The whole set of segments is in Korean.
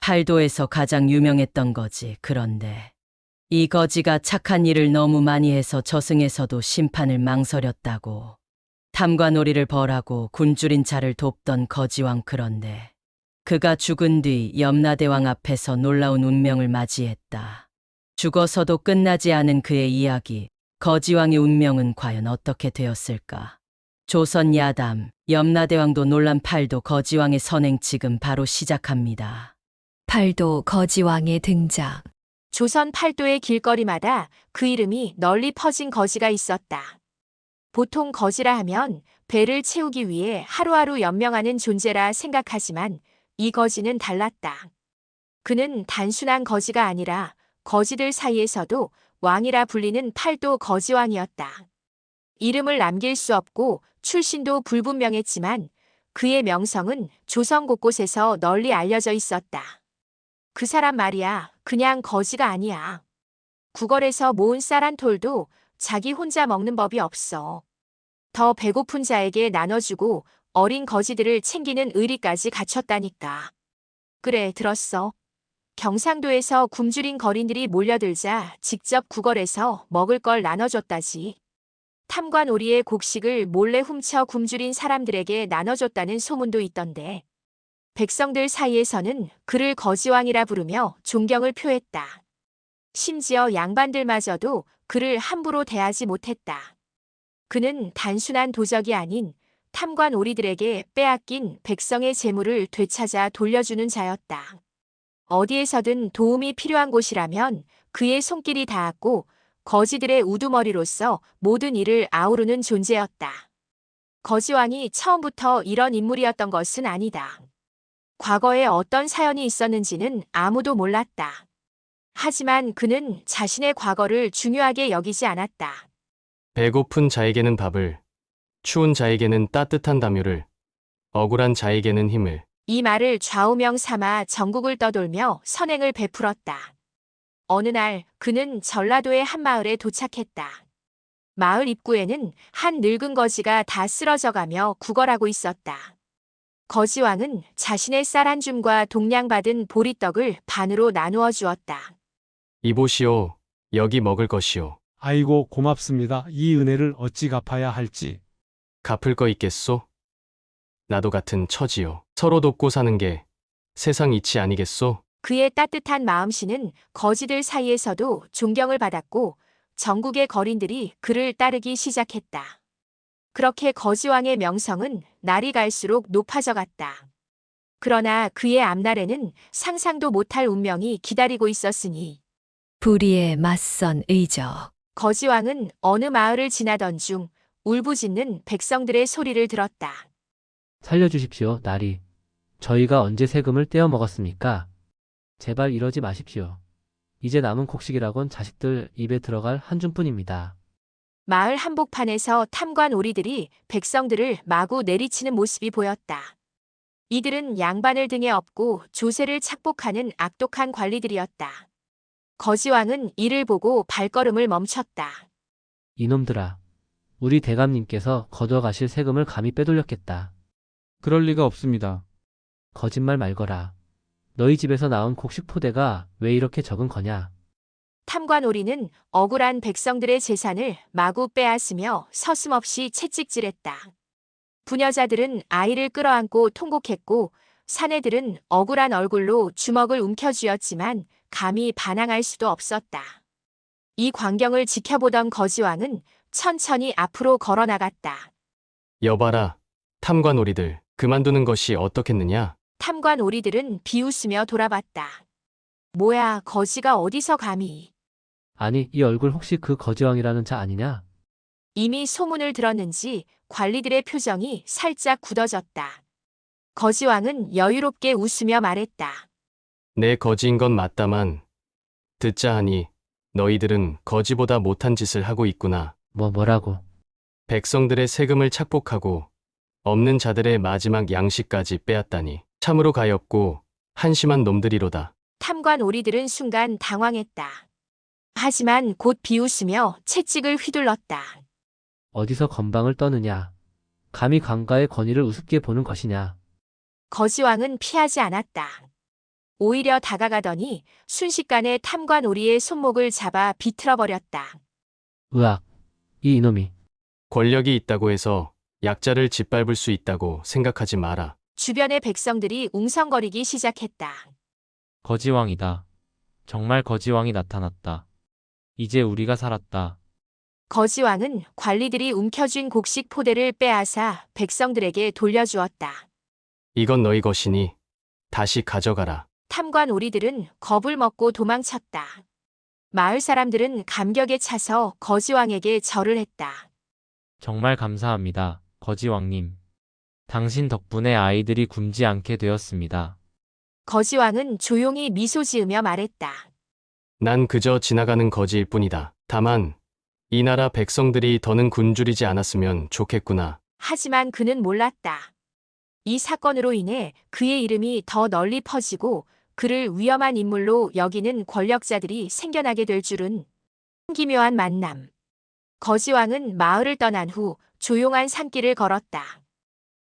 팔도에서 가장 유명했던 거지. 그런데 이 거지가 착한 일을 너무 많이 해서 저승에서도 심판을 망설였다고. 탐관오리를 벌하고 굶주린 자를 돕던 거지왕. 그런데 그가 죽은 뒤 염라대왕 앞에서 놀라운 운명을 맞이했다. 죽어서도 끝나지 않은 그의 이야기, 거지왕의 운명은 과연 어떻게 되었을까? 조선 야담, 염라대왕도 놀란 팔도 거지왕의 선행 지금 바로 시작합니다. 팔도 거지왕의 등장. 조선 팔도의 길거리마다 그 이름이 널리 퍼진 거지가 있었다. 보통 거지라 하면 배를 채우기 위해 하루하루 연명하는 존재라 생각하지만 이 거지는 달랐다. 그는 단순한 거지가 아니라 거지들 사이에서도 왕이라 불리는 팔도 거지왕이었다. 이름을 남길 수 없고 출신도 불분명했지만 그의 명성은 조선 곳곳에서 널리 알려져 있었다. 그 사람 말이야, 그냥 거지가 아니야. 구걸에서 모은 쌀 한 톨도 자기 혼자 먹는 법이 없어. 더 배고픈 자에게 나눠주고 어린 거지들을 챙기는 의리까지 갖췄다니까. 그래, 들었어. 경상도에서 굶주린 거린들이 몰려들자 직접 구걸해서 먹을 걸 나눠줬다지. 탐관오리의 곡식을 몰래 훔쳐 굶주린 사람들에게 나눠줬다는 소문도 있던데. 백성들 사이에서는 그를 거지왕이라 부르며 존경을 표했다. 심지어 양반들마저도 그를 함부로 대하지 못했다. 그는 단순한 도적이 아닌 탐관오리들에게 빼앗긴 백성의 재물을 되찾아 돌려주는 자였다. 어디에서든 도움이 필요한 곳이라면 그의 손길이 닿았고 거지들의 우두머리로서 모든 일을 아우르는 존재였다. 거지왕이 처음부터 이런 인물이었던 것은 아니다. 과거에 어떤 사연이 있었는지는 아무도 몰랐다. 하지만 그는 자신의 과거를 중요하게 여기지 않았다. 배고픈 자에게는 밥을, 추운 자에게는 따뜻한 담요를, 억울한 자에게는 힘을. 이 말을 좌우명 삼아 전국을 떠돌며 선행을 베풀었다. 어느 날 그는 전라도의 한 마을에 도착했다. 마을 입구에는 한 늙은 거지가 다 쓰러져가며 구걸하고 있었다. 거지왕은 자신의 쌀 한 줌과 동량받은 보리떡을 반으로 나누어 주었다. 이보시오, 여기 먹을 것이오. 아이고 고맙습니다. 이 은혜를 어찌 갚아야 할지. 갚을 거 있겠소? 나도 같은 처지요. 서로 돕고 사는 게 세상 이치 아니겠소? 그의 따뜻한 마음씨는 거지들 사이에서도 존경을 받았고 전국의 거린들이 그를 따르기 시작했다. 그렇게 거지왕의 명성은 날이 갈수록 높아져 갔다. 그러나 그의 앞날에는 상상도 못할 운명이 기다리고 있었으니 불의에 맞선 의적. 거지왕은 어느 마을을 지나던 중 울부짖는 백성들의 소리를 들었다. 살려주십시오, 나리. 저희가 언제 세금을 떼어 먹었습니까? 제발 이러지 마십시오. 이제 남은 곡식이라곤 자식들 입에 들어갈 한 줌뿐입니다. 마을 한복판에서 탐관오리들이 백성들을 마구 내리치는 모습이 보였다. 이들은 양반을 등에 업고 조세를 착복하는 악독한 관리들이었다. 거지왕은 이를 보고 발걸음을 멈췄다. 이놈들아, 우리 대감님께서 거둬가실 세금을 감히 빼돌렸겠다. 그럴 리가 없습니다. 거짓말 말거라. 너희 집에서 나온 곡식 포대가 왜 이렇게 적은 거냐? 탐관오리는 억울한 백성들의 재산을 마구 빼앗으며 서슴없이 채찍질했다. 부녀자들은 아이를 끌어안고 통곡했고 사내들은 억울한 얼굴로 주먹을 움켜쥐었지만 감히 반항할 수도 없었다. 이 광경을 지켜보던 거지왕은 천천히 앞으로 걸어나갔다. 여봐라, 탐관오리들, 그만두는 것이 어떻겠느냐? 탐관오리들은 비웃으며 돌아봤다. 뭐야, 거지가 어디서 감히. 아니, 이 얼굴 혹시 그 거지왕이라는 자 아니냐? 이미 소문을 들었는지 관리들의 표정이 살짝 굳어졌다. 거지왕은 여유롭게 웃으며 말했다. 내 거지인 건 맞다만 듣자 하니 너희들은 거지보다 못한 짓을 하고 있구나. 뭐라고? 백성들의 세금을 착복하고 없는 자들의 마지막 양식까지 빼앗다니 참으로 가엾고 한심한 놈들이로다. 탐관오리들은 순간 당황했다. 하지만 곧 비웃으며 채찍을 휘둘렀다. 어디서 건방을 떠느냐? 감히 강가의 권위를 우습게 보는 것이냐? 거지왕은 피하지 않았다. 오히려 다가가더니 순식간에 탐관오리의 손목을 잡아 비틀어 버렸다. 으악, 이 이놈이. 권력이 있다고 해서 약자를 짓밟을 수 있다고 생각하지 마라. 주변의 백성들이 웅성거리기 시작했다. 거지왕이다. 정말 거지왕이 나타났다. 이제 우리가 살았다. 거지왕은 관리들이 움켜쥔 곡식 포대를 빼앗아 백성들에게 돌려주었다. 이건 너희 것이니 다시 가져가라. 탐관 오리들은 겁을 먹고 도망쳤다. 마을 사람들은 감격에 차서 거지왕에게 절을 했다. 정말 감사합니다. 거지왕님. 당신 덕분에 아이들이 굶지 않게 되었습니다. 거지왕은 조용히 미소 지으며 말했다. 난 그저 지나가는 거지일 뿐이다. 다만 이 나라 백성들이 더는 굶주리지 않았으면 좋겠구나. 하지만 그는 몰랐다. 이 사건으로 인해 그의 이름이 더 널리 퍼지고 그를 위험한 인물로 여기는 권력자들이 생겨나게 될 줄은. 기묘한 만남. 거지왕은 마을을 떠난 후 조용한 산길을 걸었다.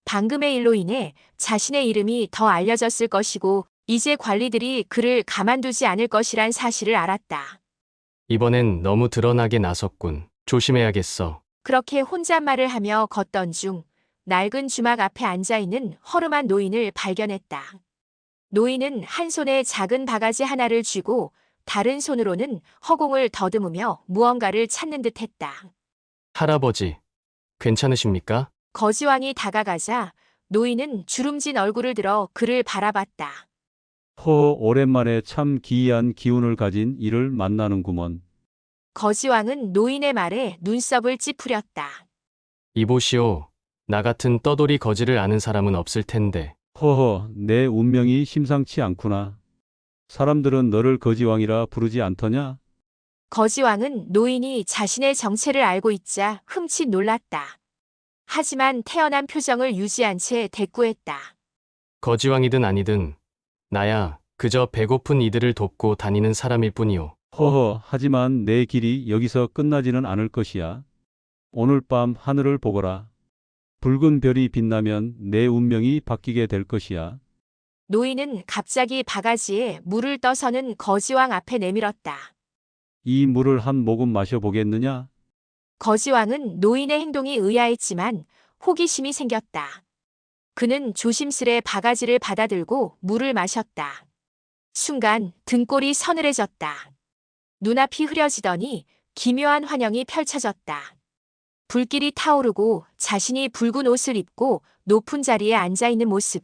방금의 일로 인해 자신의 이름이 더 알려졌을 것이고 이제 관리들이 그를 가만두지 않을 것이란 사실을 알았다. 이번엔 너무 드러나게 나섰군. 조심해야겠어. 그렇게 혼잣말을 하며 걷던 중 낡은 주막 앞에 앉아있는 허름한 노인을 발견했다. 노인은 한 손에 작은 바가지 하나를 쥐고 다른 손으로는 허공을 더듬으며 무언가를 찾는 듯했다. 할아버지, 괜찮으십니까? 거지왕이 다가가자 노인은 주름진 얼굴을 들어 그를 바라봤다. 오랜만에 참 기이한 기운을 가진 이를 만나는구먼. 거지왕은 노인의 말에 눈썹을 찌푸렸다. 이보시오. 나 같은 떠돌이 거지를 아는 사람은 없을 텐데. 내 운명이 심상치 않구나. 사람들은 너를 거지왕이라 부르지 않더냐? 거지왕은 노인이 자신의 정체를 알고 있자 흠칫 놀랐다. 하지만 태연한 표정을 유지한 채 대꾸했다. 거지왕이든 아니든 나야 그저 배고픈 이들을 돕고 다니는 사람일 뿐이오. 하지만 내 길이 여기서 끝나지는 않을 것이야. 오늘 밤 하늘을 보거라. 붉은 별이 빛나면 내 운명이 바뀌게 될 것이야. 노인은 갑자기 바가지에 물을 떠서는 거지왕 앞에 내밀었다. 이 물을 한 모금 마셔보겠느냐? 거지왕은 노인의 행동이 의아했지만 호기심이 생겼다. 그는 조심스레 바가지를 받아들고 물을 마셨다. 순간 등골이 서늘해졌다. 눈앞이 흐려지더니 기묘한 환영이 펼쳐졌다. 불길이 타오르고 자신이 붉은 옷을 입고 높은 자리에 앉아있는 모습.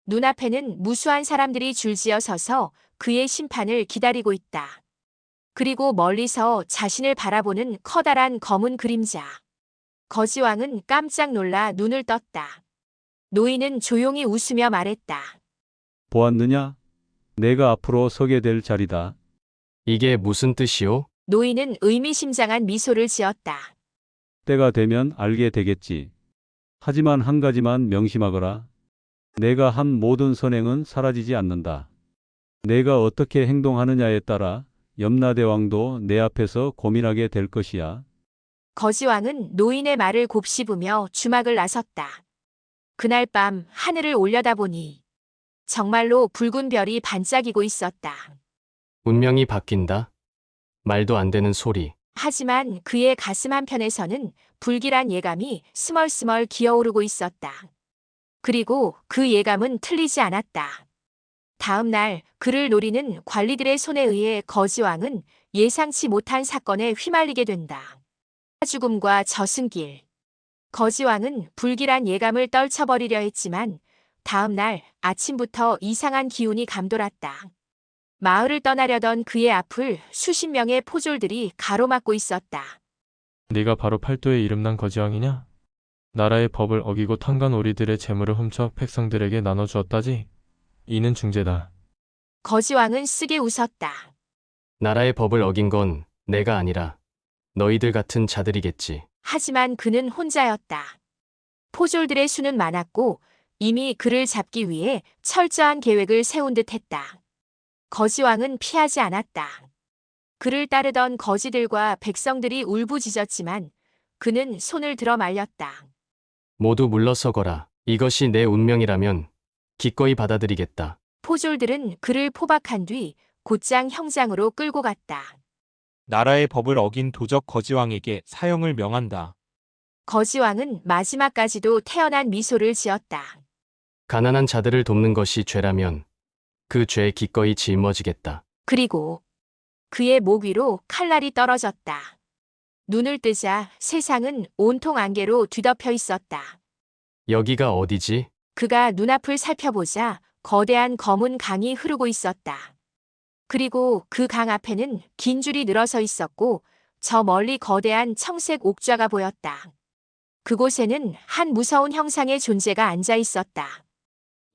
눈앞에는 무수한 사람들이 줄지어 서서 그의 심판을 기다리고 있다. 그리고 멀리서 자신을 바라보는 커다란 검은 그림자. 거지왕은 깜짝 놀라 눈을 떴다. 노인은 조용히 웃으며 말했다. 보았느냐? 내가 앞으로 서게 될 자리다. 이게 무슨 뜻이오? 노인은 의미심장한 미소를 지었다. 때가 되면 알게 되겠지. 하지만 한 가지만 명심하거라. 내가 한 모든 선행은 사라지지 않는다. 내가 어떻게 행동하느냐에 따라 염라대왕도 내 앞에서 고민하게 될 것이야. 거지왕은 노인의 말을 곱씹으며 주막을 나섰다. 그날 밤 하늘을 올려다보니 정말로 붉은 별이 반짝이고 있었다. 운명이 바뀐다? 말도 안 되는 소리. 하지만 그의 가슴 한편에서는 불길한 예감이 스멀스멀 기어오르고 있었다. 그리고 그 예감은 틀리지 않았다. 다음 날 그를 노리는 관리들의 손에 의해 거지왕은 예상치 못한 사건에 휘말리게 된다. 죽음과 저승길. 거지왕은 불길한 예감을 떨쳐버리려 했지만 다음 날 아침부터 이상한 기운이 감돌았다. 마을을 떠나려던 그의 앞을 수십 명의 포졸들이 가로막고 있었다. 네가 바로 팔도에 이름난 거지왕이냐? 나라의 법을 어기고 탕간오리들의 재물을 훔쳐 백성들에게 나눠주었다지? 이는 중죄다. 거지왕은 쓰게 웃었다. 나라의 법을 어긴 건 내가 아니라 너희들 같은 자들이겠지. 하지만 그는 혼자였다. 포졸들의 수는 많았고 이미 그를 잡기 위해 철저한 계획을 세운 듯했다. 거지왕은 피하지 않았다. 그를 따르던 거지들과 백성들이 울부짖었지만 그는 손을 들어 말렸다. 모두 물러서거라. 이것이 내 운명이라면 기꺼이 받아들이겠다. 포졸들은 그를 포박한 뒤 곧장 형장으로 끌고 갔다. 나라의 법을 어긴 도적 거지왕에게 사형을 명한다. 거지왕은 마지막까지도 태연한 미소를 지었다. 가난한 자들을 돕는 것이 죄라면 그 죄에 기꺼이 짊어지겠다. 그리고 그의 목 위로 칼날이 떨어졌다. 눈을 뜨자 세상은 온통 안개로 뒤덮여 있었다. 여기가 어디지? 그가 눈앞을 살펴보자 거대한 검은 강이 흐르고 있었다. 그리고 그 강 앞에는 긴 줄이 늘어서 있었고 저 멀리 거대한 청색 옥좌가 보였다. 그곳에는 한 무서운 형상의 존재가 앉아 있었다.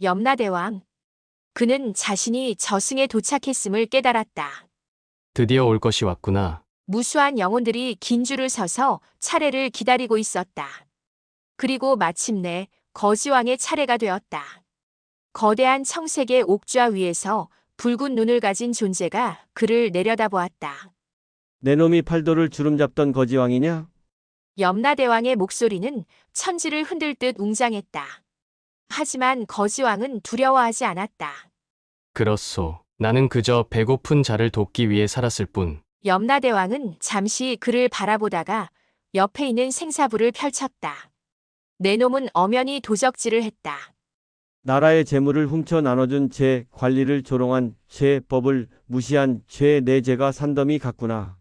염라대왕. 그는 자신이 저승에 도착했음을 깨달았다. 드디어 올 것이 왔구나. 무수한 영혼들이 긴 줄을 서서 차례를 기다리고 있었다. 그리고 마침내 거지왕의 차례가 되었다. 거대한 청색의 옥좌 위에서 붉은 눈을 가진 존재가 그를 내려다보았다. 내 놈이 팔도를 주름잡던 거지왕이냐? 염라대왕의 목소리는 천지를 흔들 듯 웅장했다. 하지만 거지왕은 두려워하지 않았다. 그렇소. 나는 그저 배고픈 자를 돕기 위해 살았을 뿐. 염라대왕은 잠시 그를 바라보다가 옆에 있는 생사부를 펼쳤다. 내 놈은 엄연히 도적질을 했다. 나라의 재물을 훔쳐 나눠준 죄, 관리를 조롱한 죄, 법을 무시한 죄, 내 죄가 산더미 같구나.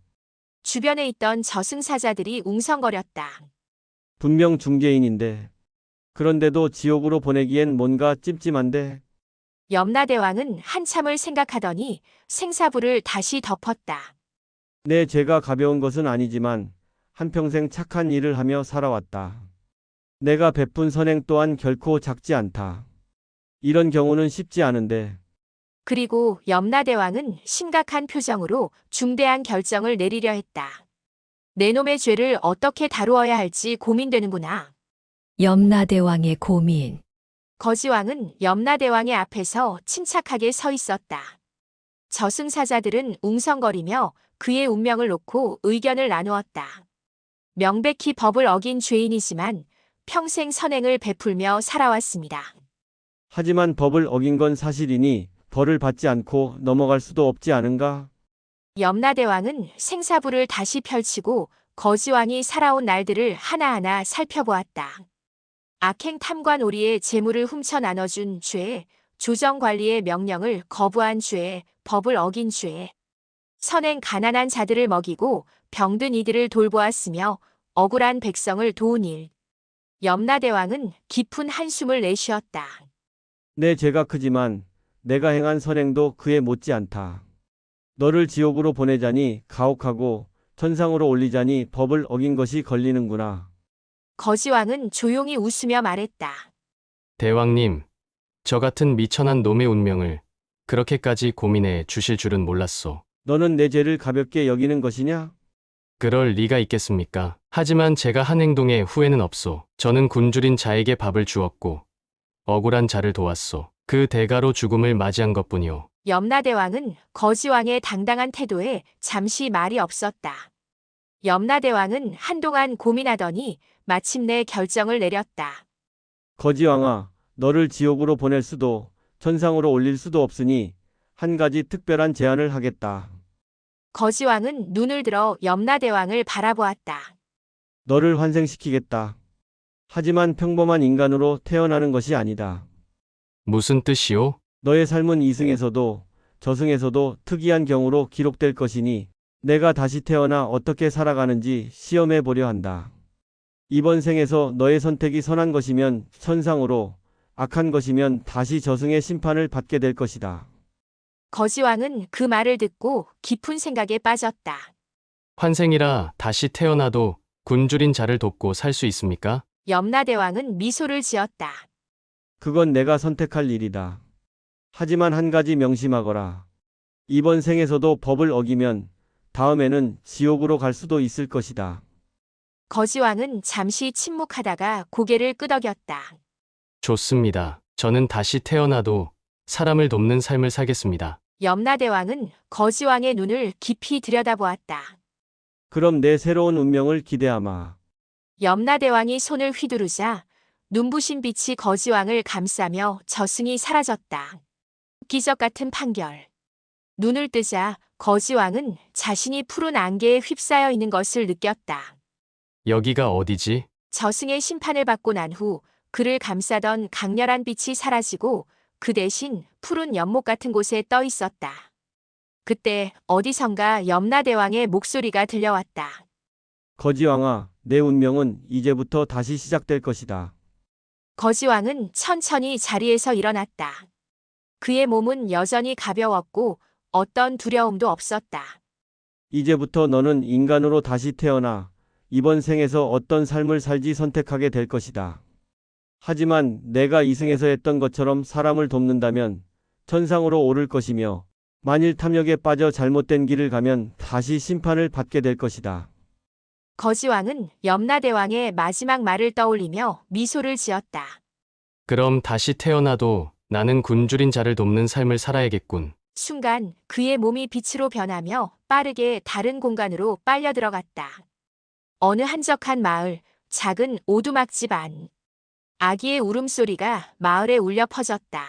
주변에 있던 저승사자들이 웅성거렸다. 분명 중개인인데. 그런데도 지옥으로 보내기엔 뭔가 찜찜한데. 염라대왕은 한참을 생각하더니 생사부를 다시 덮었다. 내 죄가 가벼운 것은 아니지만 한평생 착한 일을 하며 살아왔다. 내가 베푼 선행 또한 결코 작지 않다. 이런 경우는 쉽지 않은데. 그리고 염라대왕은 심각한 표정으로 중대한 결정을 내리려 했다. 내 놈의 죄를 어떻게 다루어야 할지 고민되는구나. 염라대왕의 고민. 거지왕은 염라대왕의 앞에서 침착하게 서 있었다. 저승사자들은 웅성거리며 그의 운명을 놓고 의견을 나누었다. 명백히 법을 어긴 죄인이지만 평생 선행을 베풀며 살아왔습니다. 하지만 법을 어긴 건 사실이니 벌을 받지 않고 넘어갈 수도 없지 않은가? 염라대왕은 생사부를 다시 펼치고 거지왕이 살아온 날들을 하나하나 살펴보았다. 악행 탐관오리의 재물을 훔쳐 나눠준 죄, 조정관리의 명령을 거부한 죄, 법을 어긴 죄, 선행 가난한 자들을 먹이고 병든 이들을 돌보았으며 억울한 백성을 도운 일. 염라대왕은 깊은 한숨을 내쉬었다. 내 죄가 크지만 내가 행한 선행도 그에 못지않다. 너를 지옥으로 보내자니 가혹하고 천상으로 올리자니 법을 어긴 것이 걸리는구나. 거지왕은 조용히 웃으며 말했다. 대왕님, 저 같은 미천한 놈의 운명을 그렇게까지 고민해 주실 줄은 몰랐소. 너는 내 죄를 가볍게 여기는 것이냐? 그럴 리가 있겠습니까? 하지만 제가 한 행동에 후회는 없소. 저는 굶주린 자에게 밥을 주었고 억울한 자를 도왔소. 그 대가로 죽음을 맞이한 것뿐이오. 염라대왕은 거지왕의 당당한 태도에 잠시 말이 없었다. 염라대왕은 한동안 고민하더니 마침내 결정을 내렸다. 거지왕아, 너를 지옥으로 보낼 수도 천상으로 올릴 수도 없으니 한 가지 특별한 제안을 하겠다. 거지왕은 눈을 들어 염라대왕을 바라보았다. 너를 환생시키겠다. 하지만 평범한 인간으로 태어나는 것이 아니다. 무슨 뜻이오? 너의 삶은 이승에서도 저승에서도 특이한 경우로 기록될 것이니 내가 다시 태어나 어떻게 살아가는지 시험해 보려 한다. 이번 생에서 너의 선택이 선한 것이면 천상으로, 악한 것이면 다시 저승의 심판을 받게 될 것이다. 거지왕은 그 말을 듣고 깊은 생각에 빠졌다. 환생이라 다시 태어나도 굶주린 자를 돕고 살 수 있습니까? 염라대왕은 미소를 지었다. 그건 내가 선택할 일이다. 하지만 한 가지 명심하거라. 이번 생에서도 법을 어기면 다음에는 지옥으로 갈 수도 있을 것이다. 거지왕은 잠시 침묵하다가 고개를 끄덕였다. 좋습니다. 저는 다시 태어나도 사람을 돕는 삶을 살겠습니다. 염라대왕은 거지왕의 눈을 깊이 들여다보았다. 그럼 내 새로운 운명을 기대하마. 염라대왕이 손을 휘두르자 눈부신 빛이 거지왕을 감싸며 저승이 사라졌다. 기적 같은 판결. 눈을 뜨자 거지왕은 자신이 푸른 안개에 휩싸여 있는 것을 느꼈다. 여기가 어디지? 저승의 심판을 받고 난 후 그를 감싸던 강렬한 빛이 사라지고 그 대신 푸른 연못 같은 곳에 떠 있었다. 그때 어디선가 염라대왕의 목소리가 들려왔다. 거지왕아, 내 운명은 이제부터 다시 시작될 것이다. 거지왕은 천천히 자리에서 일어났다. 그의 몸은 여전히 가벼웠고 어떤 두려움도 없었다. 이제부터 너는 인간으로 다시 태어나 이번 생에서 어떤 삶을 살지 선택하게 될 것이다. 하지만 내가 이승에서 했던 것처럼 사람을 돕는다면 천상으로 오를 것이며 만일 탐욕에 빠져 잘못된 길을 가면 다시 심판을 받게 될 것이다. 거지왕은 염라대왕의 마지막 말을 떠올리며 미소를 지었다. 그럼 다시 태어나도 나는 굶주린 자를 돕는 삶을 살아야겠군. 순간 그의 몸이 빛으로 변하며 빠르게 다른 공간으로 빨려 들어갔다. 어느 한적한 마을, 작은 오두막집 안. 아기의 울음소리가 마을에 울려 퍼졌다.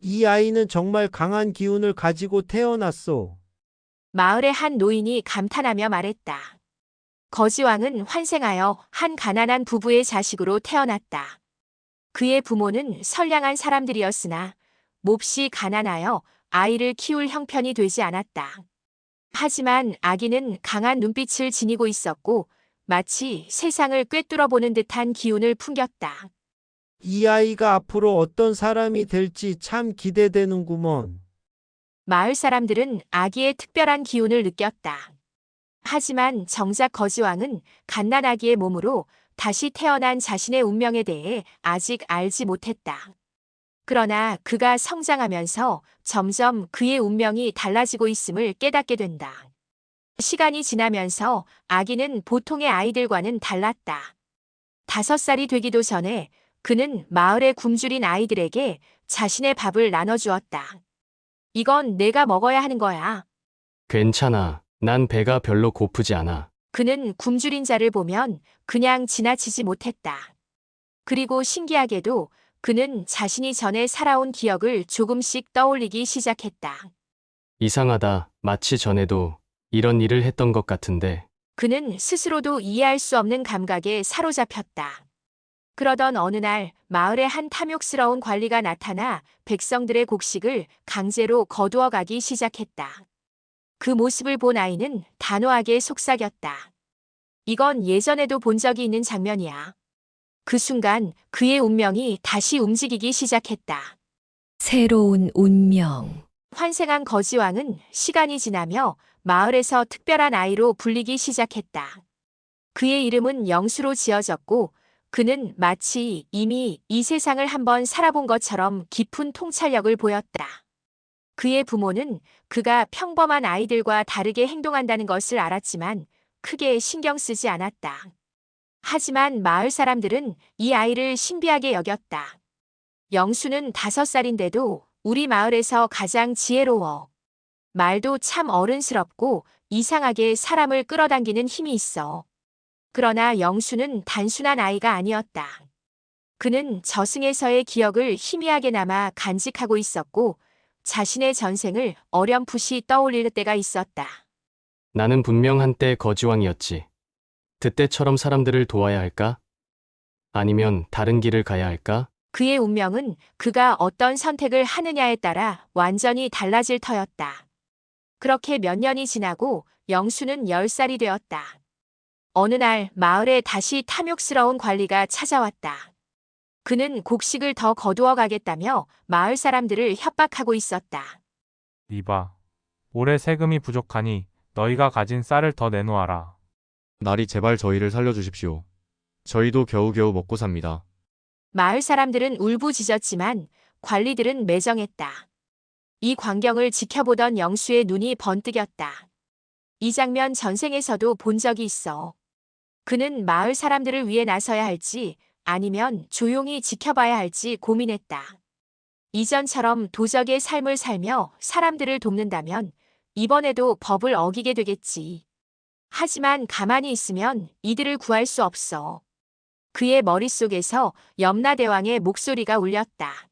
이 아이는 정말 강한 기운을 가지고 태어났소. 마을의 한 노인이 감탄하며 말했다. 거지왕은 환생하여 한 가난한 부부의 자식으로 태어났다. 그의 부모는 선량한 사람들이었으나 몹시 가난하여 아이를 키울 형편이 되지 않았다. 하지만 아기는 강한 눈빛을 지니고 있었고 마치 세상을 꿰뚫어 보는 듯한 기운을 풍겼다. 이 아이가 앞으로 어떤 사람이 될지 참 기대되는구먼. 마을 사람들은 아기의 특별한 기운을 느꼈다. 하지만 정작 거지왕은 갓난아기의 몸으로 다시 태어난 자신의 운명에 대해 아직 알지 못했다. 그러나 그가 성장하면서 점점 그의 운명이 달라지고 있음을 깨닫게 된다. 시간이 지나면서 아기는 보통의 아이들과는 달랐다. 5살이 되기도 전에 그는 마을에 굶주린 아이들에게 자신의 밥을 나눠주었다. 이건 내가 먹어야 하는 거야. 괜찮아. 난 배가 별로 고프지 않아. 그는 굶주린 자를 보면 그냥 지나치지 못했다. 그리고 신기하게도 그는 자신이 전에 살아온 기억을 조금씩 떠올리기 시작했다. 이상하다. 마치 전에도 이런 일을 했던 것 같은데. 그는 스스로도 이해할 수 없는 감각에 사로잡혔다. 그러던 어느 날 마을에 한 탐욕스러운 관리가 나타나 백성들의 곡식을 강제로 거두어 가기 시작했다. 그 모습을 본 아이는 단호하게 속삭였다. 이건 예전에도 본 적이 있는 장면이야. 그 순간 그의 운명이 다시 움직이기 시작했다. 새로운 운명. 환생한 거지왕은 시간이 지나며 마을에서 특별한 아이로 불리기 시작했다. 그의 이름은 영수로 지어졌고 그는 마치 이미 이 세상을 한번 살아본 것처럼 깊은 통찰력을 보였다. 그의 부모는 그가 평범한 아이들과 다르게 행동한다는 것을 알았지만 크게 신경 쓰지 않았다. 하지만 마을 사람들은 이 아이를 신비하게 여겼다. 영수는 5살인데도 우리 마을에서 가장 지혜로워. 말도 참 어른스럽고 이상하게 사람을 끌어당기는 힘이 있어. 그러나 영수는 단순한 아이가 아니었다. 그는 저승에서의 기억을 희미하게 남아 간직하고 있었고 자신의 전생을 어렴풋이 떠올릴 때가 있었다. 나는 분명 한때 거지왕이었지. 그때처럼 사람들을 도와야 할까? 아니면 다른 길을 가야 할까? 그의 운명은 그가 어떤 선택을 하느냐에 따라 완전히 달라질 터였다. 그렇게 몇 년이 지나고 영수는 10살이 되었다. 어느 날 마을에 다시 탐욕스러운 관리가 찾아왔다. 그는 곡식을 더 거두어 가겠다며 마을 사람들을 협박하고 있었다. 이봐. 올해 세금이 부족하니 너희가 가진 쌀을 더 내놓아라. 날이 제발 저희를 살려주십시오. 저희도 겨우겨우 먹고 삽니다. 마을 사람들은 울부짖었지만 관리들은 매정했다. 이 광경을 지켜보던 영수의 눈이 번뜩였다. 이 장면 전생에서도 본 적이 있어. 그는 마을 사람들을 위해 나서야 할지 아니면 조용히 지켜봐야 할지 고민했다. 이전처럼 도적의 삶을 살며 사람들을 돕는다면 이번에도 법을 어기게 되겠지. 하지만 가만히 있으면 이들을 구할 수 없어. 그의 머릿속에서 염라대왕의 목소리가 울렸다.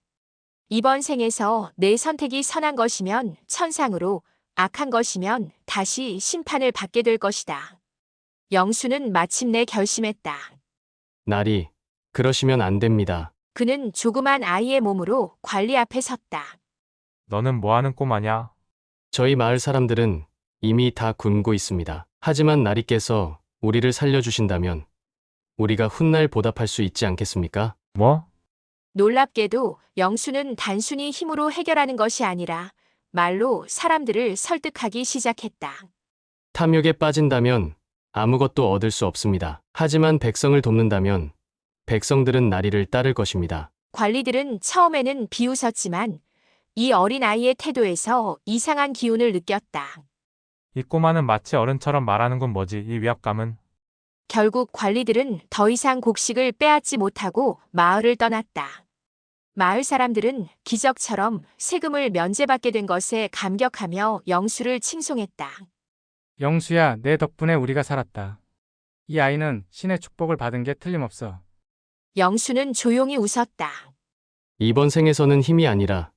이번 생에서 내 선택이 선한 것이면 천상으로, 악한 것이면 다시 심판을 받게 될 것이다. 영수는 마침내 결심했다. 나리, 그러시면 안 됩니다. 그는 조그만 아이의 몸으로 관리 앞에 섰다. 너는 뭐하는 꼬마냐? 저희 마을 사람들은 이미 다 굶고 있습니다. 하지만 나리께서 우리를 살려주신다면 우리가 훗날 보답할 수 있지 않겠습니까? 뭐? 놀랍게도 영수는 단순히 힘으로 해결하는 것이 아니라 말로 사람들을 설득하기 시작했다. 탐욕에 빠진다면 아무것도 얻을 수 없습니다. 하지만 백성을 돕는다면 백성들은 나리를 따를 것입니다. 관리들은 처음에는 비웃었지만 이 어린 아이의 태도에서 이상한 기운을 느꼈다. 이 꼬마는 마치 어른처럼 말하는 건 뭐지? 이 위압감은? 결국 관리들은 더 이상 곡식을 빼앗지 못하고 마을을 떠났다. 마을 사람들은 기적처럼 세금을 면제받게 된 것에 감격하며 영수를 칭송했다. 영수야, 내 덕분에 우리가 살았다. 이 아이는 신의 축복을 받은 게 틀림없어. 영수는 조용히 웃었다. 이번 생에서는 힘이 아니라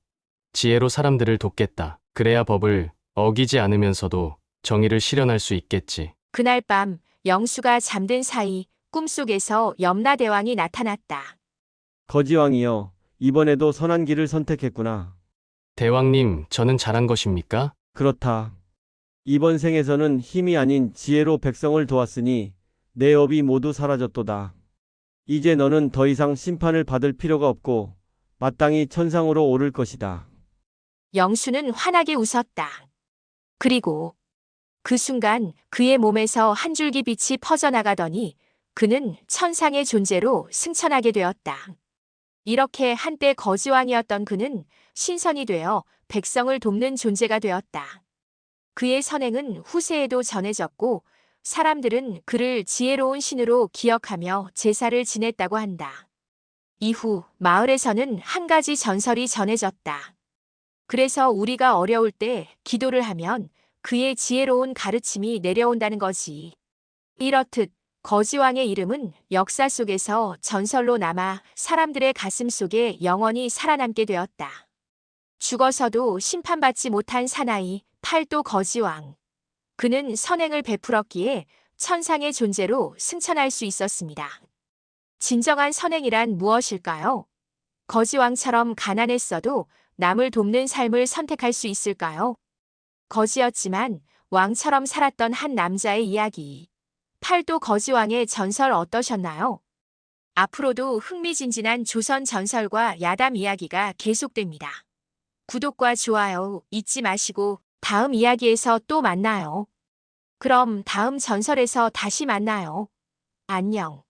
지혜로 사람들을 돕겠다. 그래야 법을 어기지 않으면서도 정의를 실현할 수 있겠지. 그날 밤 영수가 잠든 사이 꿈속에서 염라대왕이 나타났다. 거지왕이여, 이번에도 선한 길을 선택했구나. 대왕님, 저는 잘한 것입니까? 그렇다. 이번 생에서는 힘이 아닌 지혜로 백성을 도왔으니 내 업이 모두 사라졌도다. 이제 너는 더 이상 심판을 받을 필요가 없고 마땅히 천상으로 오를 것이다. 영수는 환하게 웃었다. 그리고 그 순간 그의 몸에서 한 줄기 빛이 퍼져나가더니 그는 천상의 존재로 승천하게 되었다. 이렇게 한때 거지왕이었던 그는 신선이 되어 백성을 돕는 존재가 되었다. 그의 선행은 후세에도 전해졌고 사람들은 그를 지혜로운 신으로 기억하며 제사를 지냈다고 한다. 이후 마을에서는 한 가지 전설이 전해졌다. 그래서 우리가 어려울 때 기도를 하면 그의 지혜로운 가르침이 내려온다는 거지. 이렇듯 거지왕의 이름은 역사 속에서 전설로 남아 사람들의 가슴 속에 영원히 살아남게 되었다. 죽어서도 심판받지 못한 사나이 팔도 거지왕. 그는 선행을 베풀었기에 천상의 존재로 승천할 수 있었습니다. 진정한 선행이란 무엇일까요? 거지왕처럼 가난했어도 남을 돕는 삶을 선택할 수 있을까요? 거지였지만 왕처럼 살았던 한 남자의 이야기. 팔도 거지왕의 전설 어떠셨나요? 앞으로도 흥미진진한 조선 전설과 야담 이야기가 계속됩니다. 구독과 좋아요 잊지 마시고 다음 이야기에서 또 만나요. 그럼 다음 전설에서 다시 만나요. 안녕.